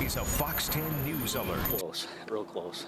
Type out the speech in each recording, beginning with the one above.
is a Fox 10 News Alert. Close, real close.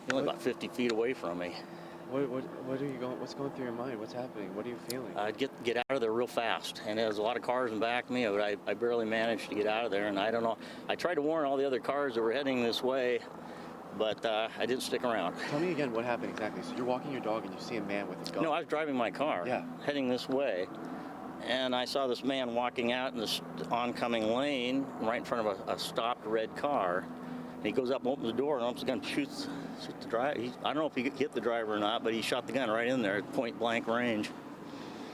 You're only about 50 feet away from me. What's going through your mind? What's happening? What are you feeling? Get out of there real fast. And there's a lot of cars in back of me, but I barely managed to get out of there. And I don't know. I tried to warn all the other cars that were heading this way, but I didn't stick around. Tell me again what happened exactly. So you're walking your dog and you see a man with a gun. No, I was driving my car, heading this way. And I saw this man walking out in this oncoming lane right in front of a stopped red car. And he goes up and opens the door and opens the gun, shoots the driver. I don't know if he hit the driver or not, but he shot the gun right in there at point blank range.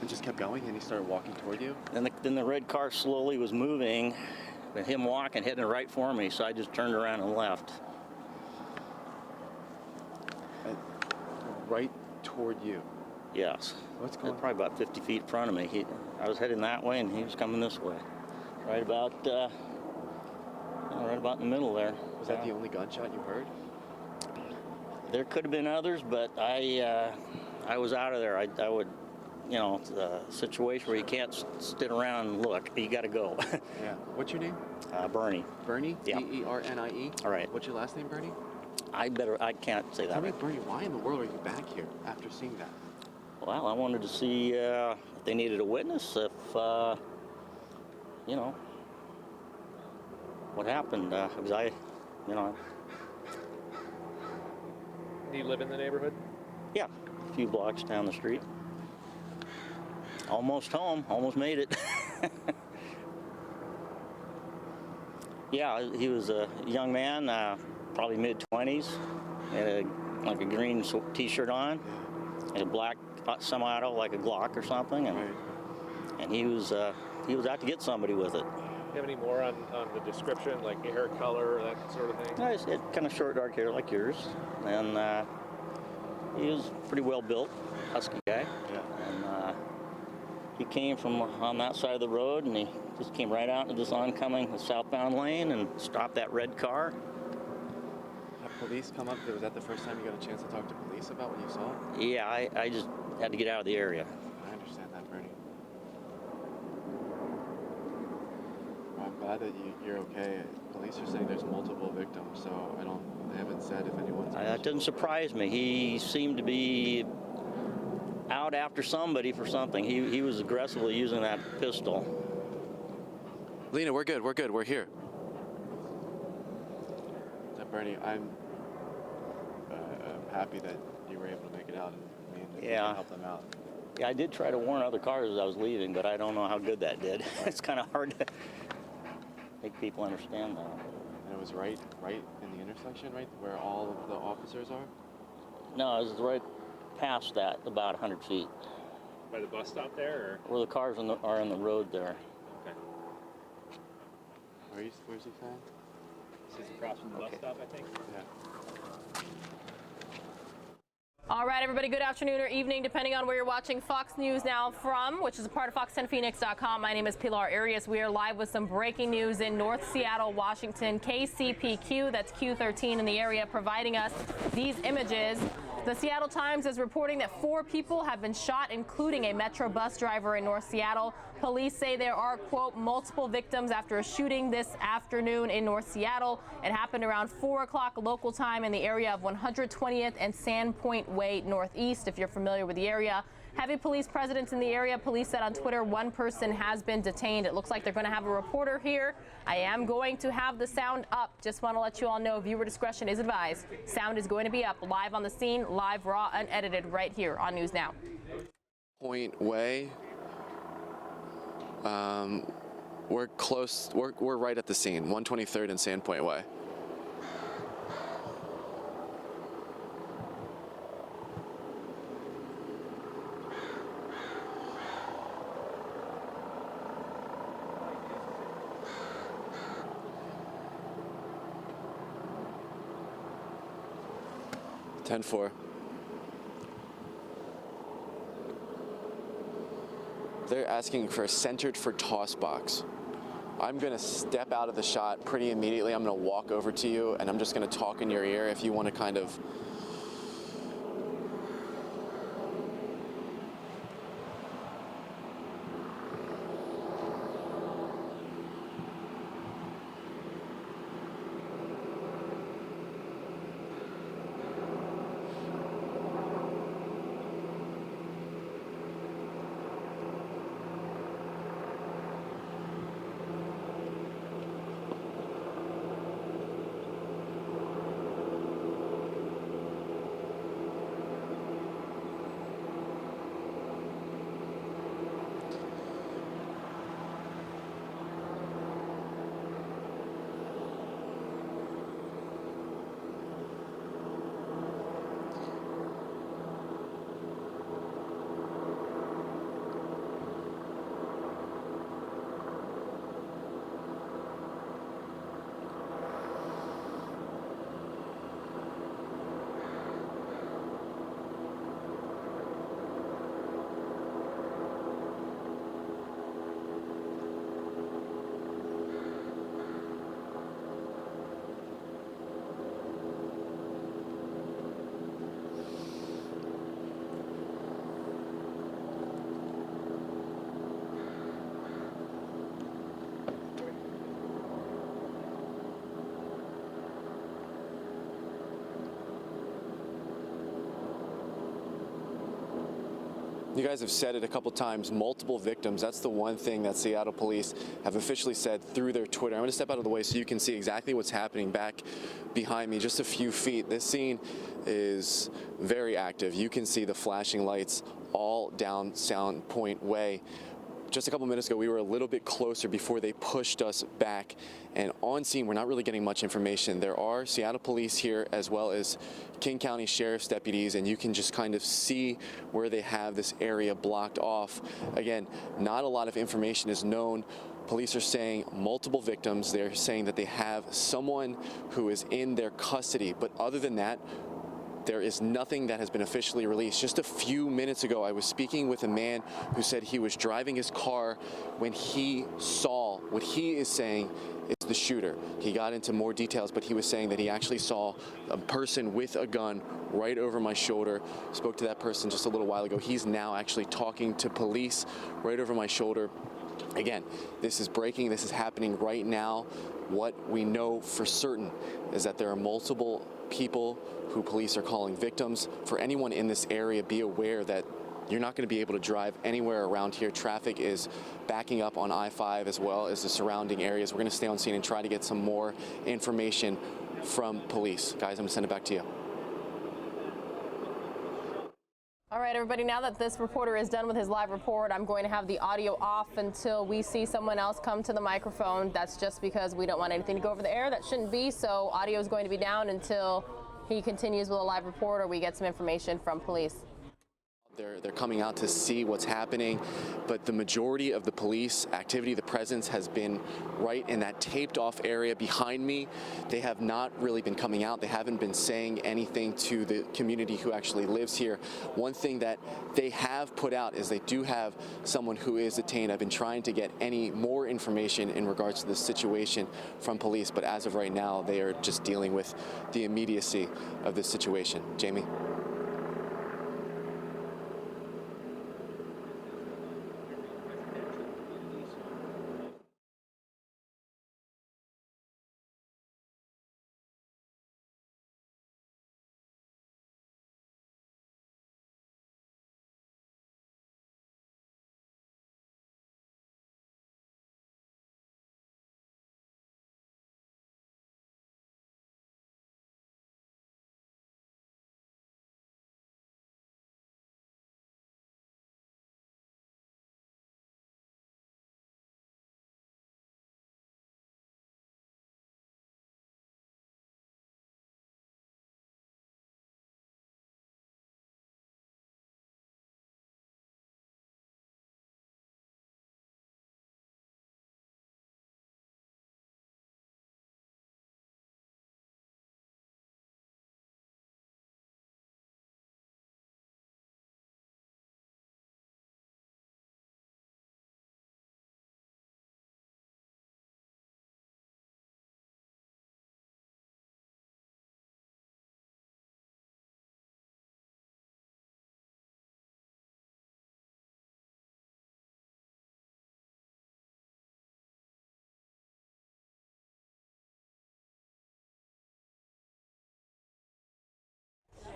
And just kept going and he started walking toward you? And then the red car slowly was moving, with him walking, heading right for me, so I just turned around and left. Right toward you? Yes. What's going on? Probably about 50 feet in front of me. I was heading that way and he was coming this way. Right about in the middle there. Was that the only gunshot you heard? There could have been others, but I was out of there. I would, it's a situation where you can't sit around and look. You got to go. Yeah. What's your name? Bernie. Bernie? Yeah. B-E-R-N-I-E? All right. What's your last name, Bernie? I can't say that. Tell me, Bernie, why in the world are you back here after seeing that? Well, I wanted to see if they needed a witness, if, what happened. Because Do you live in the neighborhood? Yeah, a few blocks down the street. Almost home, almost made it. Yeah, he was a young man, probably mid-20s, had a green t-shirt on, and a black semi-auto, like a Glock or something, and he was out to get somebody with it. Do you have any more on the description, like hair color, that sort of thing? Yeah, he had kind of short, dark hair like yours, and he was pretty well built, husky guy. Yeah. And he came from on that side of the road, and he just came right out into this oncoming southbound lane and stopped that red car. Have police come up? Was that the first time you got a chance to talk to police about what you saw? Yeah, I just had to get out of the area. I understand that, Bernie. Well, I'm glad that you're okay. Police are saying there's multiple victims, so they haven't said if anyone's... That didn't surprise me. He seemed to be out after somebody for something. He was aggressively using that pistol. Lena, we're good, we're here. Bernie, I'm happy that you were able to make it out and help them out. Yeah, I did try to warn other cars as I was leaving, but I don't know how good that did. It's kind of hard to make people understand that. And it was right in the intersection, right where all of the officers are? No, it was right past that, about 100 feet. By the bus stop there, or? Where the cars are in the road there. Okay. Where's he from? This is across from the bus stop, I think. Yeah. All right, everybody, good afternoon or evening, depending on where you're watching Fox News Now from, which is a part of fox10phoenix.com. My name is Pilar Arias. We are live with some breaking news in North Seattle, Washington. KCPQ, that's Q13 in the area, providing us these images. The Seattle Times is reporting that 4 people have been shot, including a Metro bus driver in North Seattle. Police say there are, quote, multiple victims after a shooting this afternoon in North Seattle. It happened around 4 o'clock local time in the area of 120th and Sandpoint Way Northeast, if you're familiar with the area. Heavy police presence in the area. Police said on Twitter 1 person has been detained. It looks like they're going to have a reporter here. I am going to have the sound up. Just want to let you all know viewer discretion is advised. Sound is going to be up live on the scene, live, raw, unedited, right here on News Now. Point Way. We're close. We're right at the scene. 123rd and Sandpoint Way. (10-4). They're asking for a centered for toss box. I'm gonna step out of the shot pretty immediately. I'm gonna walk over to you and I'm just gonna talk in your ear if you want to kind of You guys have said it a couple times, multiple victims. That's the one thing that Seattle police have officially said through their Twitter. I'm going to step out of the way so you can see exactly what's happening back behind me, just a few feet. This scene is very active. You can see the flashing lights all down Sound Point Way. Just a couple minutes ago, we were a little bit closer before they pushed us back. And on scene, we're not really getting much information. There are Seattle police here as well as King County Sheriff's deputies, and you can just kind of see where they have this area blocked off. Again, not a lot of information is known. Police are saying multiple victims. They're saying that they have someone who is in their custody. But other than that, there is nothing that has been officially released. Just a few minutes ago, I was speaking with a man who said he was driving his car when he saw what he is saying is the shooter. He got into more details, but he was saying that he actually saw a person with a gun right over my shoulder. Spoke to that person just a little while ago. He's now actually talking to police right over my shoulder. Again, this is breaking. This is happening right now. What we know for certain is that there are multiple people who police are calling victims. For anyone in this area, be aware that you're not going to be able to drive anywhere around here. Traffic is backing up on I-5 as well as the surrounding areas. We're going to stay on scene and try to get some more information from police. Guys, I'm going to send it back to you. All right, everybody, now that this reporter is done with his live report, I'm going to have the audio off until we see someone else come to the microphone. That's just because we don't want anything to go over the air. That shouldn't be, so audio is going to be down until he continues with a live report or we get some information from police. They're coming out to see what's happening, but the majority of the police activity, the presence has been right in that taped off area behind me. They have not really been coming out. They haven't been saying anything to the community who actually lives here. One thing that they have put out is they do have someone who is detained. I've been trying to get any more information in regards to the situation from police, but as of right now, they are just dealing with the immediacy of this situation. Jamie?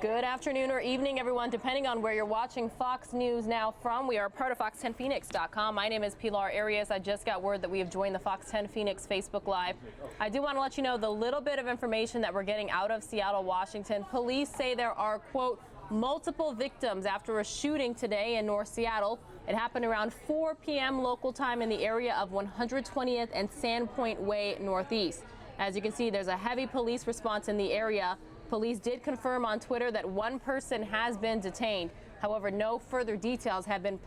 Good afternoon or evening, everyone, depending on where you're watching Fox News Now from. We are part of Fox10Phoenix.com. My name is Pilar Arias. I just got word that we have joined the Fox 10 Phoenix Facebook Live. I do want to let you know the little bit of information that we're getting out of Seattle, Washington. Police say there are, quote, multiple victims after a shooting today in North Seattle. It happened around 4 p.m. local time in the area of 120th and Sandpoint Way Northeast. As you can see, there's a heavy police response in the area. Police did confirm on Twitter that one person has been detained. However, no further details have been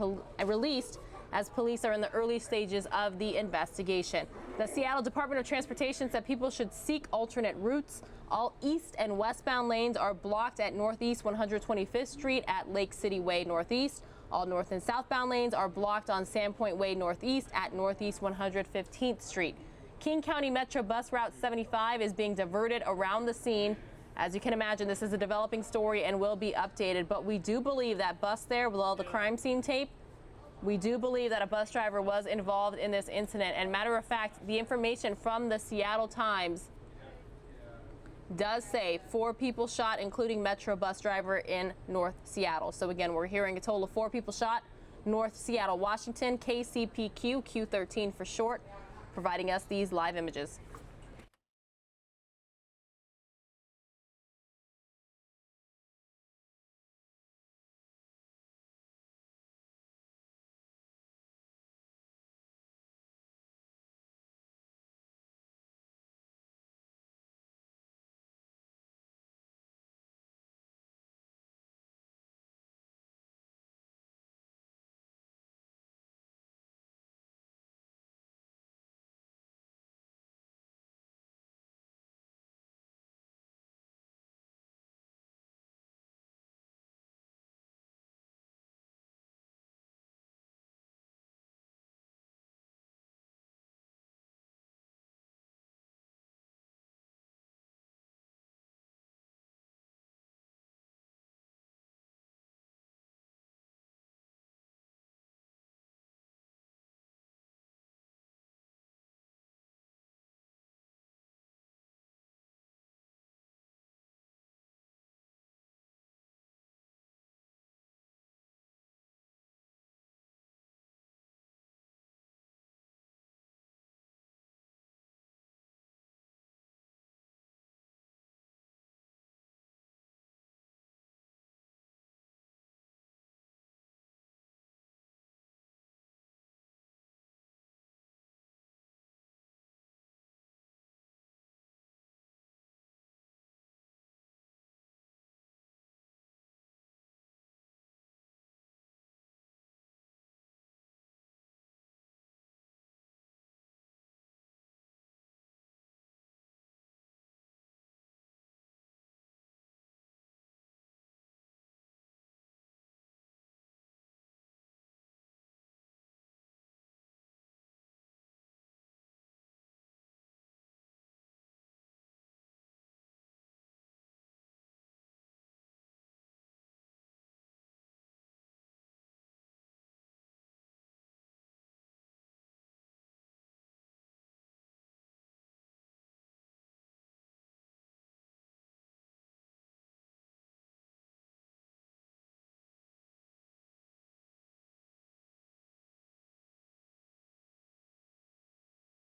released as police are in the early stages of the investigation. The Seattle Department of Transportation said people should seek alternate routes. All east and westbound lanes are blocked at Northeast 125th Street at Lake City Way Northeast. All north and southbound lanes are blocked on Sandpoint Way Northeast at Northeast 115th Street. King County Metro Bus Route 75 is being diverted around the scene. As you can imagine, this is a developing story and will be updated, but we do believe that bus there with all the crime scene tape, we do believe that a bus driver was involved in this incident. And matter of fact, the information from the Seattle Times does say 4 people shot, including Metro bus driver in North Seattle. So again, we're hearing a total of 4 people shot, North Seattle, Washington, KCPQ, Q13 for short, providing us these live images.